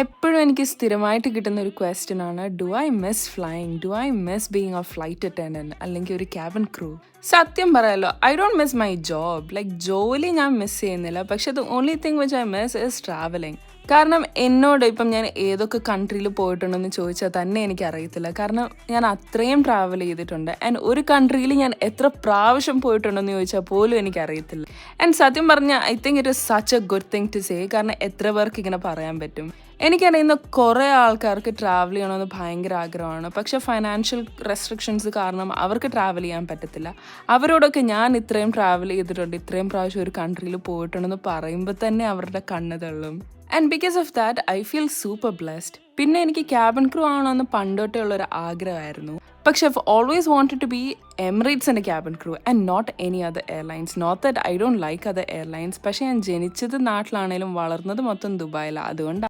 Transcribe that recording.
എപ്പോഴും എനിക്ക് സ്ഥിരമായിട്ട് കിട്ടുന്ന ഒരു ക്വസ്റ്റ്യൻ ആണ്, do I miss flying, do I miss being A flight attendant അല്ലെങ്കിൽ ഒരു ക്യാബിൻ ക്രൂ. സത്യം പറയാലോ, I don't miss my job. Like ജോലി ഞാൻ മിസ് ചെയ്യുന്നില്ല, പക്ഷെ the only thing which I miss is travelling. കാരണം എന്നോട് ഇപ്പം ഞാൻ ഏതൊക്കെ കൺട്രിയിൽ പോയിട്ടുണ്ടെന്ന് ചോദിച്ചാൽ തന്നെ എനിക്കറിയത്തില്ല. കാരണം ഞാൻ അത്രയും ട്രാവൽ ചെയ്തിട്ടുണ്ട്. ആൻഡ് ഒരു കൺട്രിയിൽ ഞാൻ എത്ര പ്രാവശ്യം പോയിട്ടുണ്ടെന്ന് ചോദിച്ചാൽ പോലും എനിക്കറിയത്തില്ല. ആൻഡ് സത്യം പറഞ്ഞാൽ I think it is such a good thing to say. കാരണം എത്ര പേർക്ക് ഇങ്ങനെ പറയാൻ പറ്റും. എനിക്കറിയുന്ന കുറേ ആൾക്കാർക്ക് ട്രാവൽ ചെയ്യണമെന്ന് ഭയങ്കര ആഗ്രഹമാണ്, പക്ഷെ ഫൈനാൻഷ്യൽ റെസ്ട്രിക്ഷൻസ് കാരണം അവർക്ക് ട്രാവൽ ചെയ്യാൻ പറ്റത്തില്ല. അവരോടൊക്കെ ഞാൻ ഇത്രയും ട്രാവൽ ചെയ്തിട്ടുണ്ട്, ഇത്രയും പ്രാവശ്യം ഒരു കൺട്രിയിൽ പോയിട്ടുണ്ടെന്ന് പറയുമ്പോൾ തന്നെ അവരുടെ കണ്ണ് തള്ളും. And because of that I feel super blessed. പിന്നെ എനിക്ക് ക്യാബിൻ ക്രൂ ആവണമെന്ന് പണ്ടോട്ടേ ഉള്ളൊരു ആഗ്രഹമായിരുന്നു. പക്ഷെ I've always wanted to be Emirates and a cabin crew and not any other airlines. Not that I don't like other airlines, പക്ഷെ ഞാൻ ജനിച്ചത് നാട്ടിലാണേലും വളർന്നത് മൊത്തം ദുബായിലാണ്. അതുകൊണ്ട്